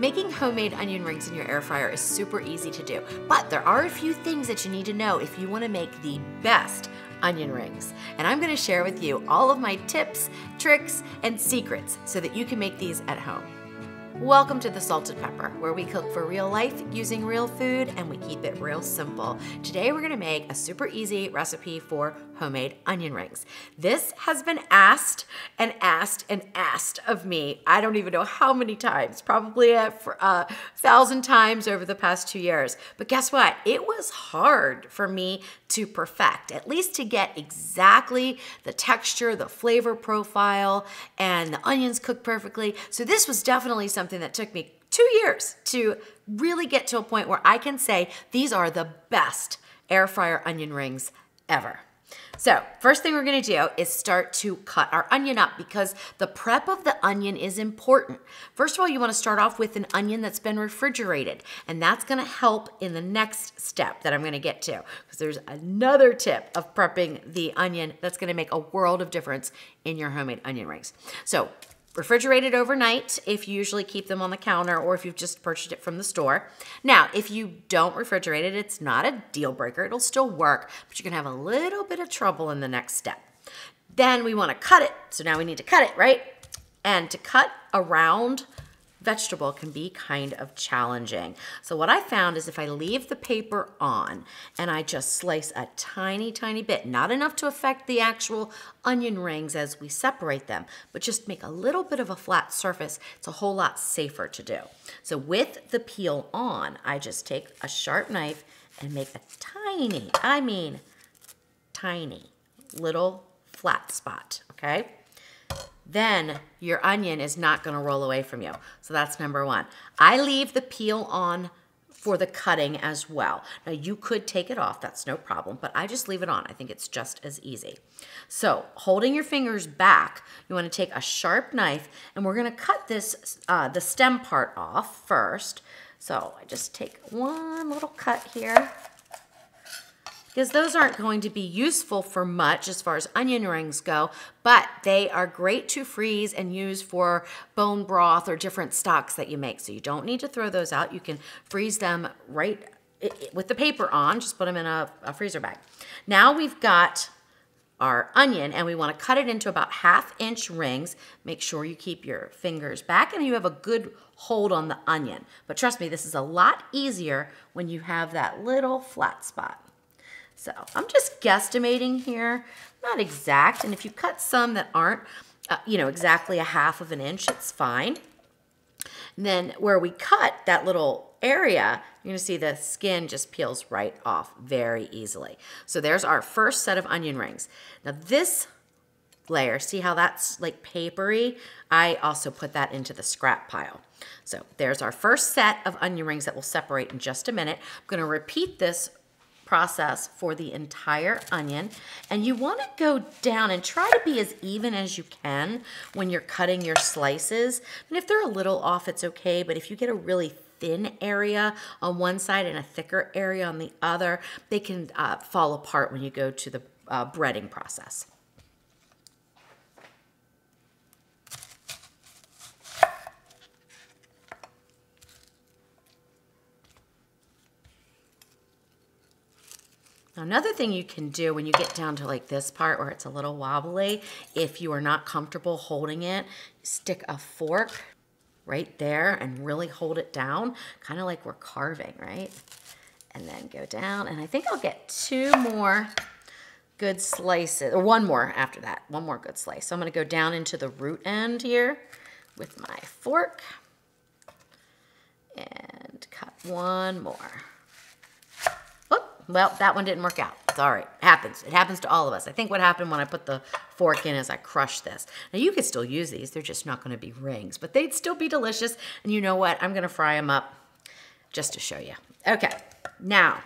Making homemade onion rings in your air fryer is super easy to do, but there are a few things that you need to know if you want to make the best onion rings. And I'm going to share with you all of my tips, tricks, and secrets so that you can make these at home. Welcome to the Salted Pepper, where we cook for real life using real food and we keep it real simple. Today we're gonna make a super easy recipe for homemade onion rings. This has been asked and asked and asked of me. I don't even know how many times, probably 1,000 times over the past 2 years. But guess what? It was hard for me to perfect, at least to get exactly the texture, the flavor profile, and the onions cooked perfectly. So this was definitely something that took me 2 years to really get to a point where I can say these are the best air fryer onion rings ever. So first thing we're gonna do is start to cut our onion up because the prep of the onion is important. First of all, you wanna start off with an onion that's been refrigerated, and that's gonna help in the next step that I'm gonna get to, because there's another tip of prepping the onion that's gonna make a world of difference in your homemade onion rings. So refrigerated overnight if you usually keep them on the counter or if you've just purchased it from the store. Now, if you don't refrigerate it, it's not a deal breaker. It'll still work, but you're gonna have a little bit of trouble in the next step. Then we wanna cut it. So now we need to cut it, right? And to cut a round vegetable can be kind of challenging. So what I found is if I leave the paper on and I just slice a tiny, tiny bit, not enough to affect the actual onion rings as we separate them, but just make a little bit of a flat surface, it's a whole lot safer to do. So with the peel on, I just take a sharp knife and make a tiny, I mean tiny, little flat spot, okay? Then your onion is not gonna roll away from you. So that's number one. I leave the peel on for the cutting as well. Now you could take it off, that's no problem, but I just leave it on. I think it's just as easy. So holding your fingers back, you wanna take a sharp knife and we're gonna cut this, the stem part off first. So I just take one little cut here, because those aren't going to be useful for much as far as onion rings go, but they are great to freeze and use for bone broth or different stocks that you make. So you don't need to throw those out. You can freeze them right with the paper on, just put them in a freezer bag. Now we've got our onion and we want to cut it into about 1/2-inch rings. Make sure you keep your fingers back and you have a good hold on the onion. But trust me, this is a lot easier when you have that little flat spot. So I'm just guesstimating here, not exact. And if you cut some that aren't, exactly 1/2 inch, it's fine. And then where we cut that little area, you're gonna see the skin just peels right off very easily. So there's our first set of onion rings. Now this layer, see how that's like papery? I also put that into the scrap pile. So there's our first set of onion rings that we'll separate in just a minute. I'm gonna repeat this process for the entire onion, and you want to go down and try to be as even as you can when you're cutting your slices. And if they're a little off, it's okay, but if you get a really thin area on one side and a thicker area on the other, they can fall apart when you go to the breading process. Another thing you can do when you get down to like this part where it's a little wobbly, if you are not comfortable holding it, stick a fork right there and really hold it down, kind of like we're carving, right? And then go down, and I think I'll get 2 more good slices, or 1 more after that, 1 more good slice. So I'm gonna go down into the root end here with my fork and cut 1 more. Well, that one didn't work out. It's all right. It happens. It happens to all of us. I think what happened when I put the fork in is I crushed this. Now, you could still use these. They're just not going to be rings, but they'd still be delicious. And you know what? I'm going to fry them up just to show you. Okay. Now,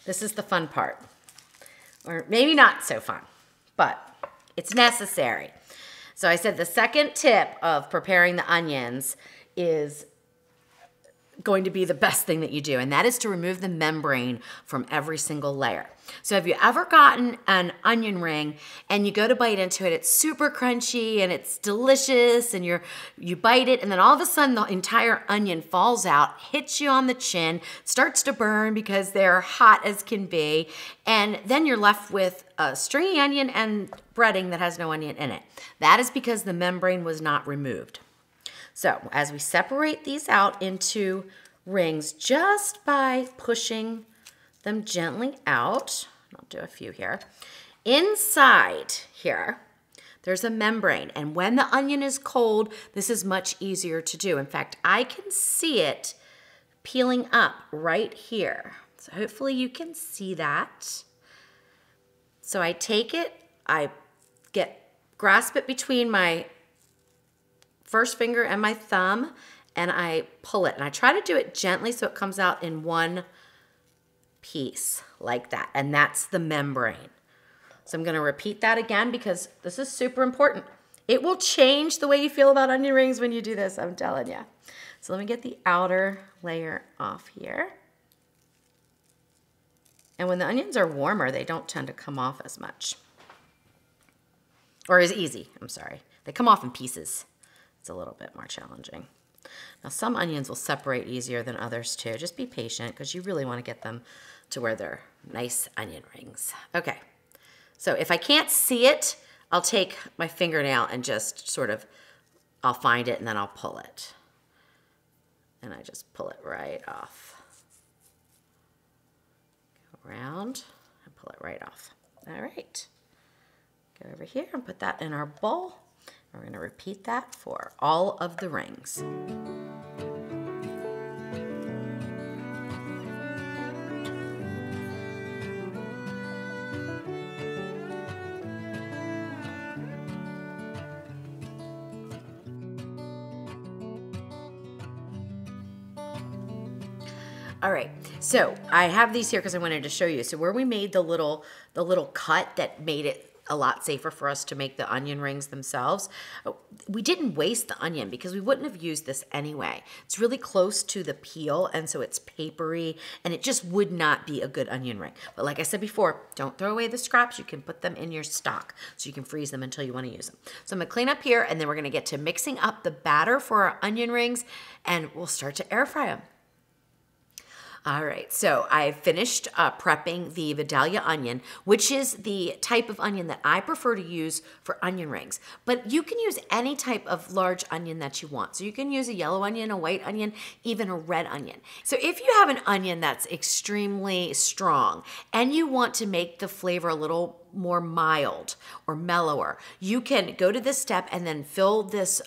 this is the fun part. Or maybe not so fun, but it's necessary. So I said the second tip of preparing the onions is going to be the best thing that you do, and that is to remove the membrane from every single layer. So have you ever gotten an onion ring and you go to bite into it, it's super crunchy and it's delicious, and you bite it, and then all of a sudden the entire onion falls out, hits you on the chin, starts to burn because they're hot as can be, and then you're left with a stringy onion and breading that has no onion in it. That is because the membrane was not removed. So as we separate these out into rings just by pushing them gently out, I'll do a few here. Inside here, there's a membrane, and when the onion is cold, this is much easier to do. In fact, I can see it peeling up right here. So hopefully you can see that. So I take it, I grasp it between my first finger and my thumb, and I pull it. And I try to do it gently so it comes out in one piece like that. And that's the membrane. So I'm gonna repeat that again because this is super important. It will change the way you feel about onion rings when you do this, I'm telling you. So let me get the outer layer off here. And when the onions are warmer, they don't tend to come off as much. Or as easy, I'm sorry. They come off in pieces. It's a little bit more challenging. Now some onions will separate easier than others too. Just be patient because you really want to get them to where they're nice onion rings. Okay, so if I can't see it, I'll take my fingernail and just sort of, I'll find it and then I'll pull it. And I just pull it right off. Go around and pull it right off. All right, go over here and put that in our bowl. We're going to repeat that for all of the rings. All right, so I have these here because I wanted to show you. So where we made the little cut that made it a lot safer for us to make the onion rings themselves, we didn't waste the onion because we wouldn't have used this anyway. It's really close to the peel, and so it's papery, and it just would not be a good onion ring. But like I said before, don't throw away the scraps. You can put them in your stock so you can freeze them until you want to use them. So I'm gonna clean up here, and then we're gonna get to mixing up the batter for our onion rings, and we'll start to air fry them. All right, so I finished prepping the Vidalia onion, which is the type of onion that I prefer to use for onion rings. But you can use any type of large onion that you want. So you can use a yellow onion, a white onion, even a red onion. So if you have an onion that's extremely strong and you want to make the flavor a little more mild or mellower, you can go to this step and then fill this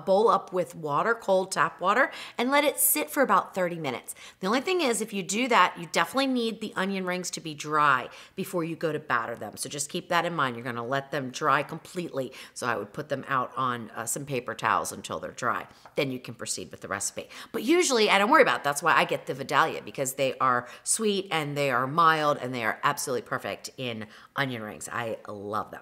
bowl up with water, cold tap water, and let it sit for about 30 minutes. The only thing is, if you do that, you definitely need the onion rings to be dry before you go to batter them. So just keep that in mind. You're gonna let them dry completely. So I would put them out on some paper towels until they're dry. Then you can proceed with the recipe. But usually, I don't worry about it. That's why I get the Vidalia, because they are sweet and they are mild and they are absolutely perfect in onion rings. I love them.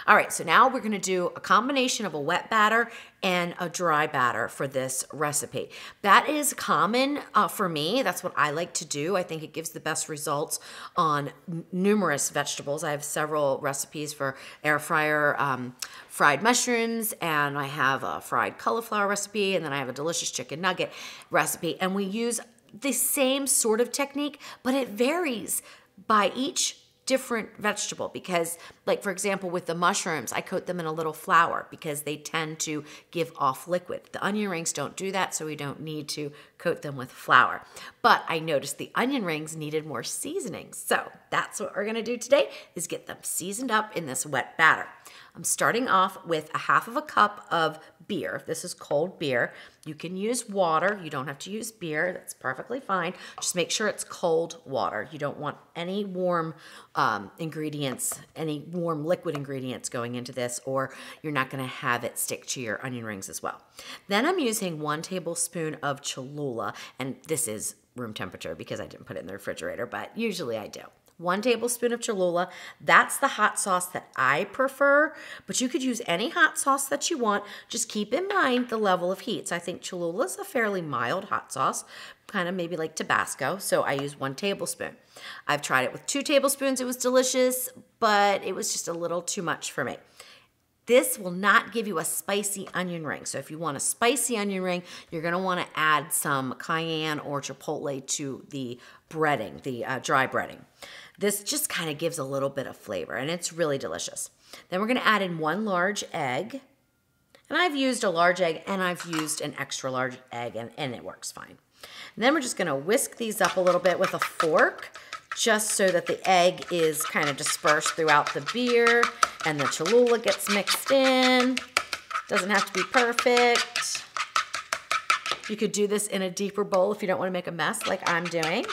All right, so now we're gonna do a combination of a wet batter and a dry batter for this recipe. That is common for me. That's what I like to do. I think it gives the best results on numerous vegetables. I have several recipes for air fryer fried mushrooms, and I have a fried cauliflower recipe, and then I have a delicious chicken nugget recipe, and we use the same sort of technique, but it varies by each different vegetable, because like for example with the mushrooms, I coat them in a little flour because they tend to give off liquid. The onion rings don't do that, so we don't need to coat them with flour. But I noticed the onion rings needed more seasonings, so that's what we're gonna do today, is get them seasoned up in this wet batter. I'm starting off with a half of a cup of beer. This is cold beer. You can use water. You don't have to use beer. That's perfectly fine. Just make sure it's cold water. You don't want any warm ingredients, any warm liquid ingredients going into this, or you're not going to have it stick to your onion rings as well. Then I'm using 1 tablespoon of cholula, and this is room temperature because I didn't put it in the refrigerator, but usually I do. 1 tablespoon of cholula. That's the hot sauce that I prefer, but you could use any hot sauce that you want. Just keep in mind the level of heat. So I think Cholula is a fairly mild hot sauce, kind of maybe like Tabasco, so I use 1 tablespoon. I've tried it with 2 tablespoons. It was delicious, but it was just a little too much for me. This will not give you a spicy onion ring. So if you want a spicy onion ring, you're gonna wanna add some cayenne or chipotle to the breading, the dry breading. This just kind of gives a little bit of flavor, and it's really delicious. Then we're gonna add in 1 large egg. And I've used a large egg and I've used an extra large egg, and it works fine. And then we're just gonna whisk these up a little bit with a fork, just so that the egg is kind of dispersed throughout the beer and the Cholula gets mixed in. Doesn't have to be perfect. You could do this in a deeper bowl if you don't want to make a mess like I'm doing.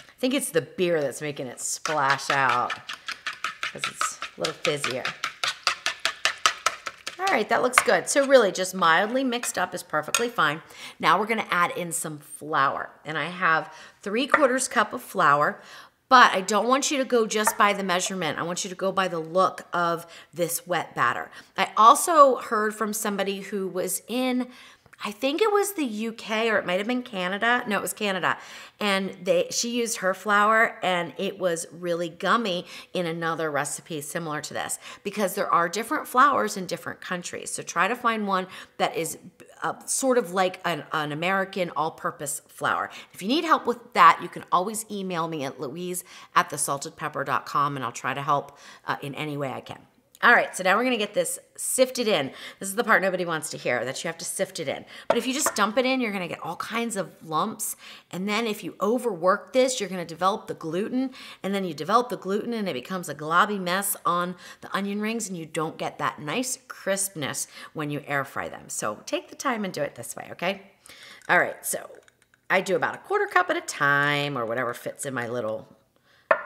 I think it's the beer that's making it splash out because it's a little fizzier. All right, that looks good. So really just mildly mixed up is perfectly fine. Now we're gonna add in some flour. And I have 3/4 cup of flour, but I don't want you to go just by the measurement. I want you to go by the look of this wet batter. I also heard from somebody who was in, I think it was the UK or it might have been Canada. No, it was Canada. And she used her flour and it was really gummy in another recipe similar to this, because there are different flours in different countries. So try to find one that is sort of like an American all-purpose flour. If you need help with that, you can always email me at louise@thesaltedpepper.com and I'll try to help in any way I can. All right, so now we're gonna get this sifted in. This is the part nobody wants to hear, that you have to sift it in. But if you just dump it in, you're gonna get all kinds of lumps. And then if you overwork this, you're gonna develop the gluten. And then you develop the gluten and it becomes a globby mess on the onion rings and you don't get that nice crispness when you air fry them. So take the time and do it this way, okay? All right, so I do about 1/4 cup at a time or whatever fits in my little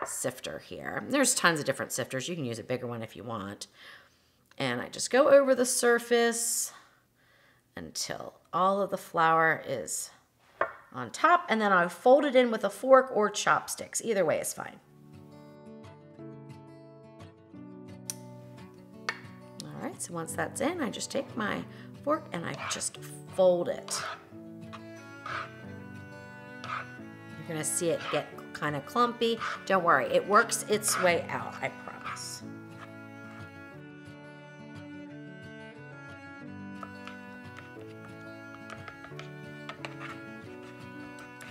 sifter here. There's tons of different sifters. You can use a bigger one if you want. And I just go over the surface until all of the flour is on top, and then I fold it in with a fork or chopsticks. Either way is fine. All right, so once that's in, I just take my fork and I just fold it. You're gonna see it get kind of clumpy. Don't worry, it works its way out, I promise.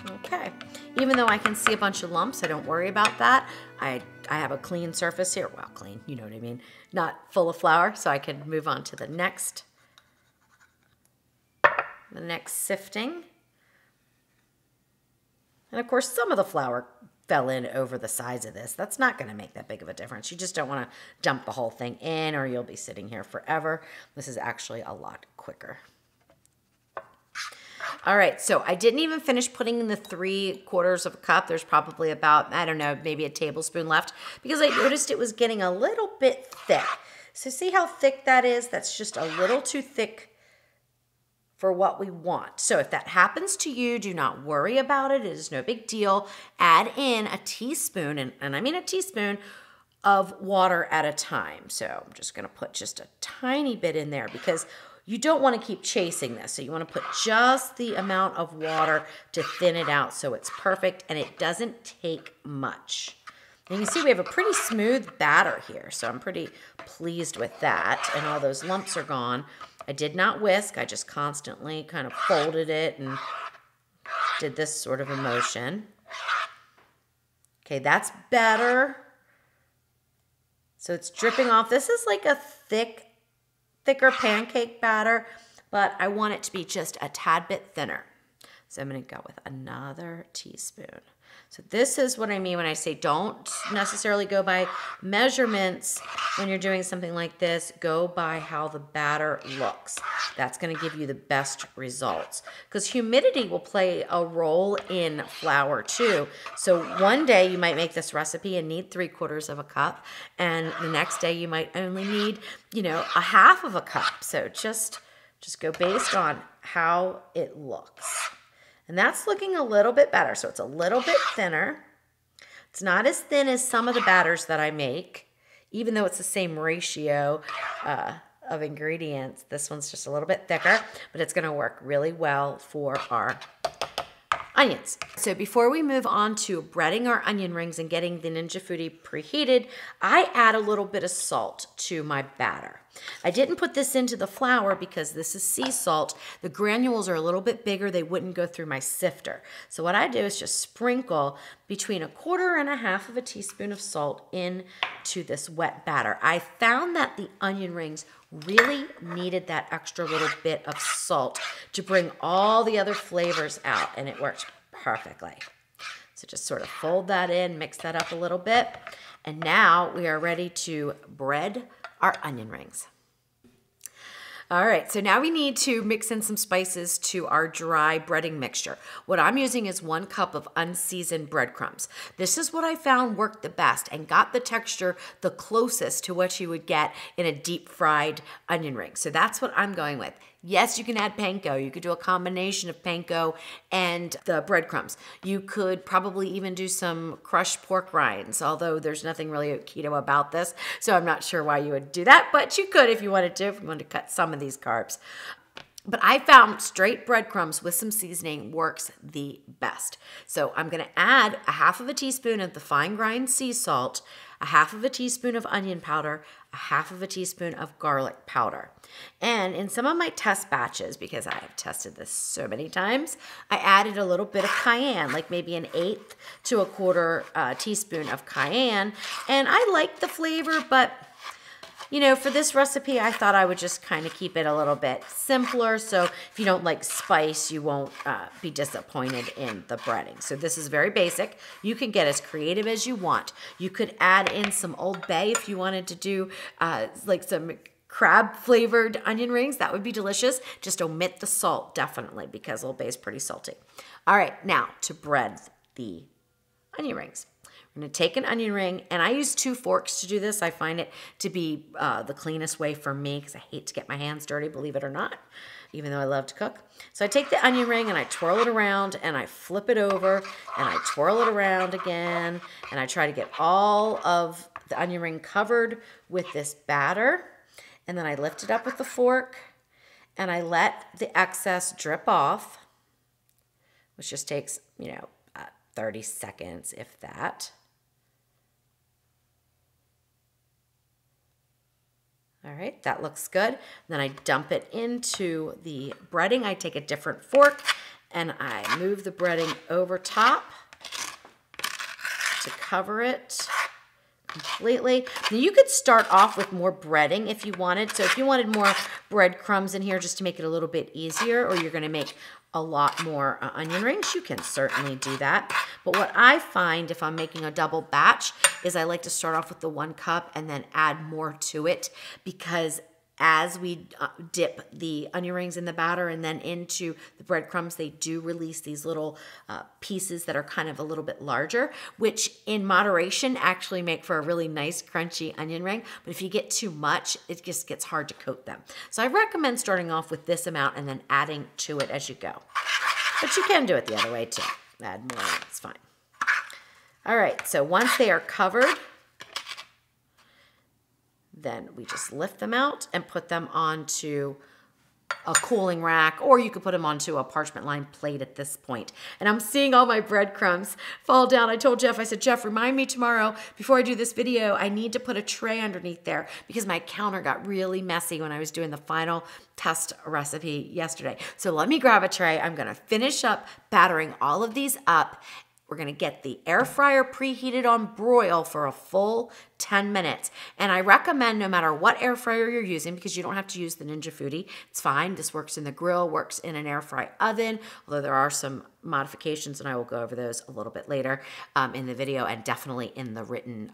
Okay, even though I can see a bunch of lumps, I don't worry about that. I have a clean surface here. Well, clean, you know what I mean. Not full of flour, so I can move on to the next sifting. And of course, some of the flour fell in over the sides of this. That's not gonna make that big of a difference. You just don't wanna dump the whole thing in or you'll be sitting here forever. This is actually a lot quicker. All right, so I didn't even finish putting in the 3/4 cup. There's probably about, I don't know, maybe a tablespoon left because I noticed it was getting a little bit thick. So see how thick that is? That's just a little too thick for what we want. So if that happens to you, do not worry about it. It is no big deal. Add in a teaspoon, and I mean a teaspoon of water at a time. So I'm just gonna put just a tiny bit in there because you don't wanna keep chasing this. So you wanna put just the amount of water to thin it out so it's perfect and it doesn't take much. And you can see we have a pretty smooth batter here, so I'm pretty pleased with that, and all those lumps are gone. I did not whisk, I just constantly kind of folded it and did this sort of a motion. Okay, that's better. So it's dripping off. This is like a thicker pancake batter, but I want it to be just a tad bit thinner. So I'm gonna go with another teaspoon. So this is what I mean when I say don't necessarily go by measurements when you're doing something like this. Go by how the batter looks. That's going to give you the best results, because humidity will play a role in flour too. So one day you might make this recipe and need 3/4 of a cup, and the next day you might only need, you know, a half of a cup. So just go based on how it looks. And that's looking a little bit better. So it's a little bit thinner. It's not as thin as some of the batters that I make, even though it's the same ratio of ingredients. This one's just a little bit thicker, but it's going to work really well for our onions. So before we move on to breading our onion rings and getting the Ninja Foodi preheated, I add a little bit of salt to my batter. I didn't put this into the flour because this is sea salt. The granules are a little bit bigger. They wouldn't go through my sifter. So what I do is just sprinkle between 1/4 and 1/2 of a teaspoon of salt into this wet batter. I found that the onion rings really needed that extra little bit of salt to bring all the other flavors out, and it worked perfectly. So just sort of fold that in, mix that up a little bit, and now we are ready to bread our onion rings. All right, so now we need to mix in some spices to our dry breading mixture. What I'm using is 1 cup of unseasoned breadcrumbs. This is what I found worked the best and got the texture the closest to what you would get in a deep fried onion ring. So that's what I'm going with. Yes, you can add panko. You could do a combination of panko and the breadcrumbs. You could probably even do some crushed pork rinds, although there's nothing really keto about this, so I'm not sure why you would do that, but you could if you wanted to cut some of these carbs. But I found straight breadcrumbs with some seasoning works the best. So I'm gonna add 1/2 of a teaspoon of the fine grind sea salt, 1/2 of a teaspoon of onion powder, 1/2 of a teaspoon of garlic powder. And in some of my test batches, because I have tested this so many times, I added a little bit of cayenne, like maybe 1/8 to 1/4 teaspoon of cayenne. And I like the flavor, but you know, for this recipe, I thought I would just kind of keep it a little bit simpler. So if you don't like spice, you won't be disappointed in the breading. So this is very basic. You can get as creative as you want. You could add in some Old Bay if you wanted to do like some crab flavored onion rings. That would be delicious. Just omit the salt, definitely, because Old Bay is pretty salty. All right, now to bread the onion rings. I'm going to take an onion ring, and I use 2 forks to do this. I find it to be the cleanest way for me because I hate to get my hands dirty, believe it or not, even though I love to cook. So I take the onion ring and I twirl it around and I flip it over and I twirl it around again, and I try to get all of the onion ring covered with this batter, and then I lift it up with the fork and I let the excess drip off, which just takes, 30 seconds, if that. All right, that looks good. Then I dump it into the breading. I take a different fork and I move the breading over top to cover it completely. Now you could start off with more breading if you wanted. So if you wanted more breadcrumbs in here just to make it a little bit easier, or you're gonna make a lot more onion rings, you can certainly do that. But what I find if I'm making a double batch is I like to start off with the 1 cup and then add more to it, because as we dip the onion rings in the batter and then into the breadcrumbs, they do release these little pieces that are kind of a little bit larger, which in moderation actually make for a really nice crunchy onion ring. But if you get too much, it just gets hard to coat them. So I recommend starting off with this amount and then adding to it as you go. But you can do it the other way too. Add more, it's fine. All right, so once they are covered, then we just lift them out and put them onto a cooling rack, or you could put them onto a parchment lined plate at this point. And I'm seeing all my breadcrumbs fall down. I told Jeff, I said, Jeff, remind me tomorrow before I do this video, I need to put a tray underneath there because my counter got really messy when I was doing the final test recipe yesterday. So let me grab a tray. I'm gonna finish up battering all of these up. We're gonna get the air fryer preheated on broil for a full 10 minutes. And I recommend no matter what air fryer you're using, because you don't have to use the Ninja Foodi, it's fine. This works in the grill, works in an air fry oven, although there are some modifications, and I will go over those a little bit later in the video and definitely in the written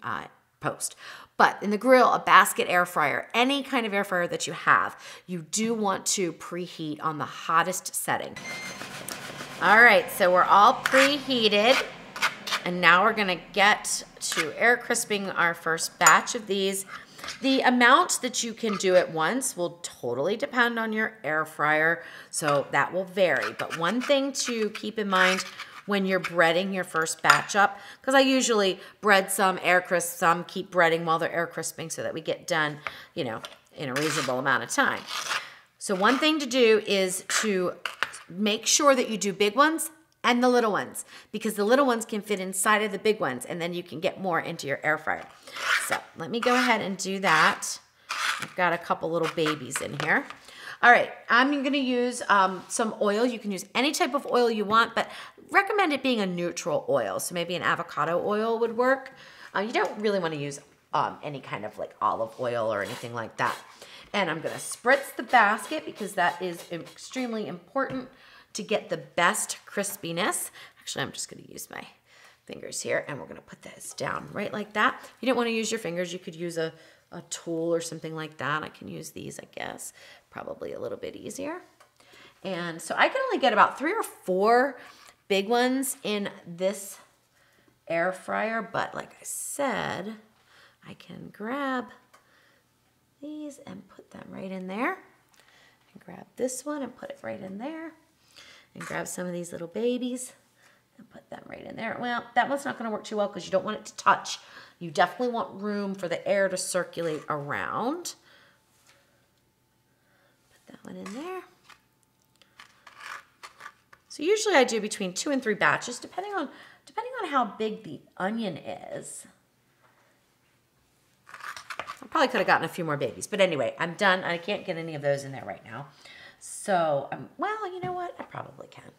post. But in the grill, a basket air fryer, any kind of air fryer that you have, you do want to preheat on the hottest setting. All right, so we're all preheated, and now we're gonna get to air crisping our first batch of these. The amount that you can do at once will totally depend on your air fryer, so that will vary. But one thing to keep in mind when you're breading your first batch up, because I usually bread some, air crisp some, keep breading while they're air crisping so that we get done, you know, in a reasonable amount of time. So one thing to do is to make sure that you do big ones and the little ones, because the little ones can fit inside of the big ones, and then you can get more into your air fryer. So let me go ahead and do that. I've got a couple little babies in here. All right, I'm gonna use some oil. You can use any type of oil you want, but recommend it being a neutral oil. So maybe an avocado oil would work. You don't really wanna use any kind of like olive oil or anything like that. And I'm gonna spritz the basket because that is extremely important to get the best crispiness. Actually, I'm just gonna use my fingers here, and we're gonna put this down right like that. If you don't wanna use your fingers, you could use a tool or something like that. I can use these, I guess, probably a little bit easier. And so I can only get about 3 or 4 big ones in this air fryer, but like I said, I can grab these and put them right in there. And grab this one and put it right in there. And grab some of these little babies and put them right in there. Well, that one's not gonna work too well because you don't want it to touch. You definitely want room for the air to circulate around. Put that one in there. So usually I do between 2 and 3 batches, depending on how big the onion is. I probably could have gotten a few more babies, but anyway, I'm done. I can't get any of those in there right now. So, well, you know what? I probably can.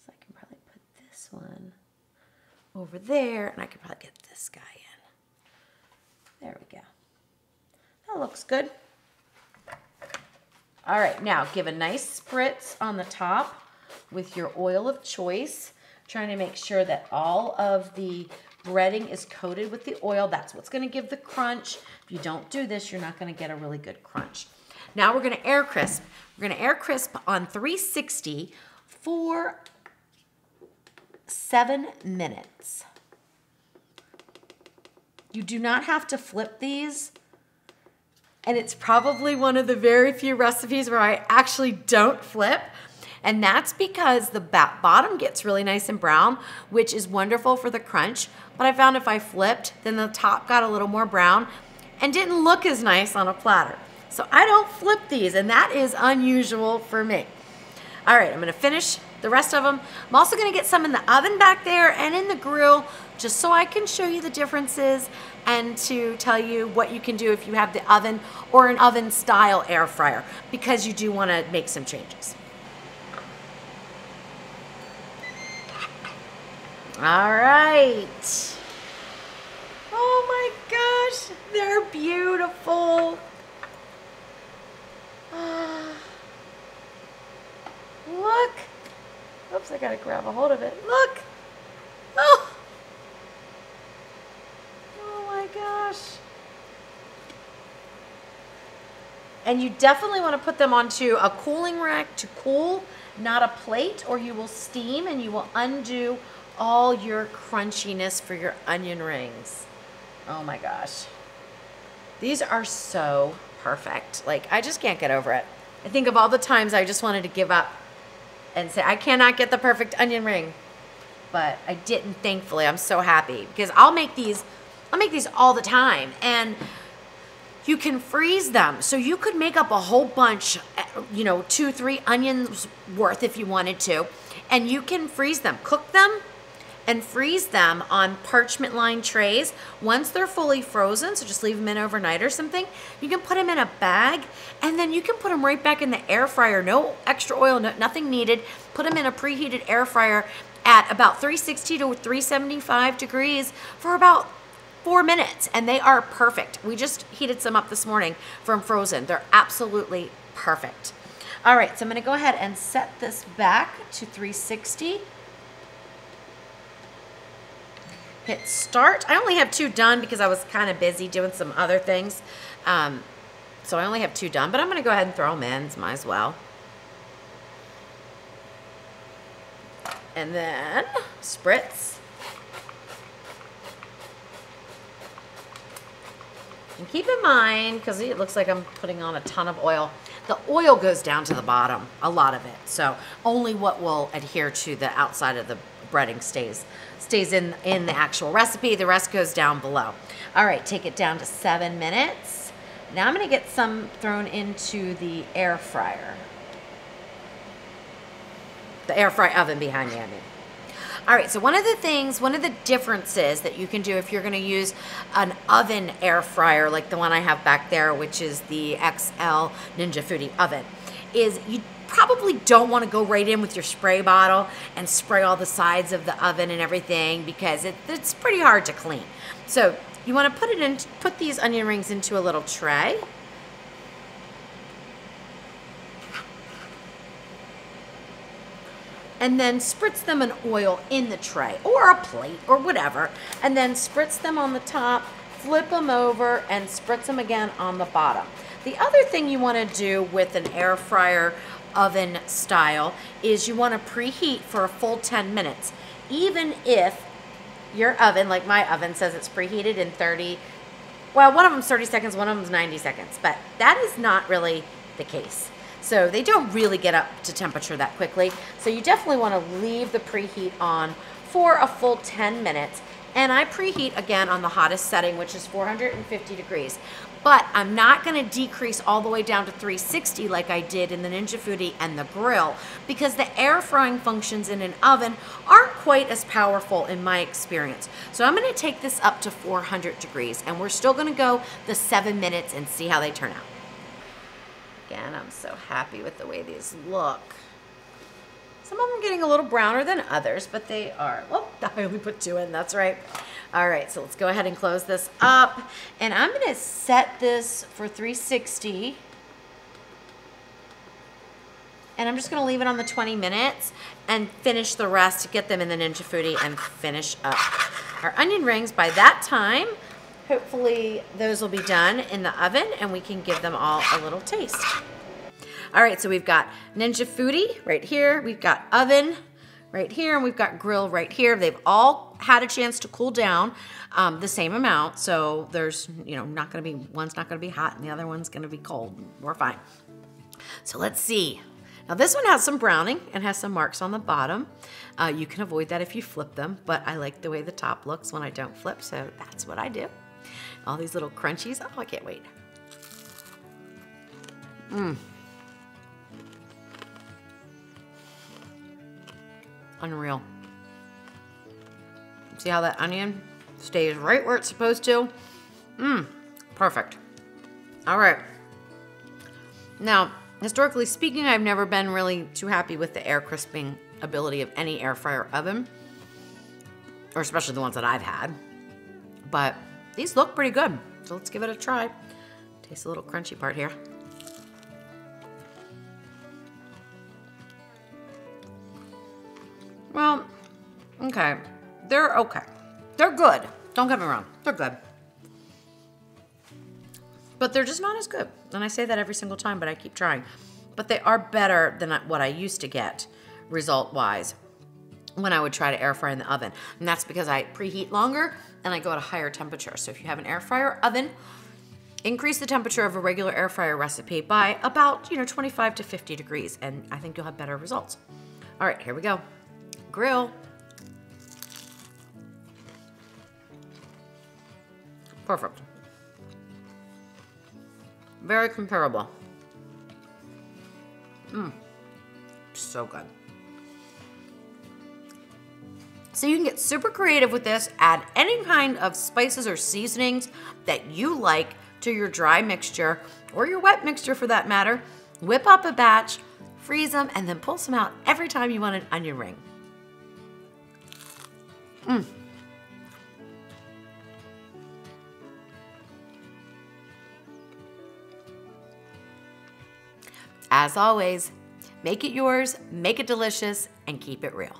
So I can probably put this one over there, and I can probably get this guy in. There we go. That looks good. All right, now give a nice spritz on the top with your oil of choice, trying to make sure that all of the breading is coated with the oil. That's what's gonna give the crunch. If you don't do this, you're not gonna get a really good crunch. Now we're gonna air crisp. We're gonna air crisp on 360 for 7 minutes. You do not have to flip these, and it's probably one of the very few recipes where I actually don't flip. And that's because the bottom gets really nice and brown, which is wonderful for the crunch. But I found if I flipped, then the top got a little more brown and didn't look as nice on a platter. So I don't flip these, and that is unusual for me. All right, I'm gonna finish the rest of them. I'm also gonna get some in the oven back there and in the grill, just so I can show you the differences and to tell you what you can do if you have the oven or an oven style air fryer, because you do wanna make some changes. All right. Oh my gosh, they're beautiful. Look. Oops, I gotta grab a hold of it. Look. Oh. Oh my gosh. And you definitely want to put them onto a cooling rack to cool, not a plate, or you will steam and you will undo all your crunchiness for your onion rings. Oh my gosh. These are so perfect. Like, I just can't get over it. I think of all the times I just wanted to give up and say, I cannot get the perfect onion ring. But I didn't, thankfully. I'm so happy because I'll make these all the time. And you can freeze them. So you could make up a whole bunch, you know, 2, 3 onions worth if you wanted to. And you can freeze them, cook them, and freeze them on parchment lined trays. Once they're fully frozen, so just leave them in overnight or something, you can put them in a bag, and then you can put them right back in the air fryer. No extra oil, nothing needed. Put them in a preheated air fryer at about 360 to 375 degrees for about 4 minutes, and they are perfect. We just heated some up this morning from frozen. They're absolutely perfect. All right, so I'm gonna go ahead and set this back to 360. Hit start. I only have 2 done because I was kind of busy doing some other things. So I only have 2 done, but I'm gonna go ahead and throw them in, might as well. And then spritz. And keep in mind, because it looks like I'm putting on a ton of oil, the oil goes down to the bottom, a lot of it. So only what will adhere to the outside of the breading stays in the actual recipe. The rest goes down below. All right, take it down to 7 minutes. Now I'm gonna get some thrown into the air fryer. The air fry oven behind me, I mean. All right, so one of the differences that you can do if you're gonna use an oven air fryer like the one I have back there, which is the XL Ninja Foodie oven, is you probably don't wanna go right in with your spray bottle and spray all the sides of the oven and everything because it's pretty hard to clean. So you wanna put these onion rings into a little tray. And then spritz them in oil in the tray or a plate or whatever. And then spritz them on the top, flip them over, and spritz them again on the bottom. The other thing you want to do with an air fryer oven style is you want to preheat for a full 10 minutes. Even if your oven, like my oven, says it's preheated in 30, well, one of them's 30 seconds, one of them's 90 seconds, but that is not really the case. So they don't really get up to temperature that quickly. So you definitely want to leave the preheat on for a full 10 minutes. And I preheat again on the hottest setting, which is 450 degrees. But I'm not going to decrease all the way down to 360 like I did in the Ninja Foodie and the grill, because the air frying functions in an oven aren't quite as powerful in my experience. So I'm going to take this up to 400 degrees, and we're still going to go the 7 minutes and see how they turn out. Again, I'm so happy with the way these look. Some of them are getting a little browner than others, but they are. Oh, I only put 2 in, that's right. All right, so let's go ahead and close this up. And I'm gonna set this for 360. And I'm just gonna leave it on the 20 minutes and finish the rest to get them in the Ninja Foodie and finish up our onion rings. By that time, hopefully those will be done in the oven and we can give them all a little taste. All right, so we've got Ninja Foodie right here, we've got oven right here, and we've got grill right here. They've all had a chance to cool down the same amount, so there's, not gonna be, one's not gonna be hot and the other one's gonna be cold. We're fine. So let's see. Now this one has some browning and has some marks on the bottom. You can avoid that if you flip them, but I like the way the top looks when I don't flip, so that's what I do. All these little crunchies. Oh, I can't wait. Unreal. See how that onion stays right where it's supposed to? Perfect. All right. Now, historically speaking, I've never been really too happy with the air crisping ability of any air fryer oven, or especially the ones that I've had. But these look pretty good, so let's give it a try. Taste a little crunchy part here. Well, okay. They're okay. They're good. Don't get me wrong. They're good. But they're just not as good. And I say that every single time, but I keep trying. But they are better than what I used to get, result-wise, when I would try to air fry in the oven. And that's because I preheat longer and I go at a higher temperature. So if you have an air fryer oven, increase the temperature of a regular air fryer recipe by about, 25 to 50 degrees, and I think you'll have better results. All right, here we go. Grill. Perfect. Very comparable. So good. So you can get super creative with this, add any kind of spices or seasonings that you like to your dry mixture, or your wet mixture for that matter. Whip up a batch, freeze them, and then pull some out every time you want an onion ring. As always, make it yours, make it delicious, and keep it real.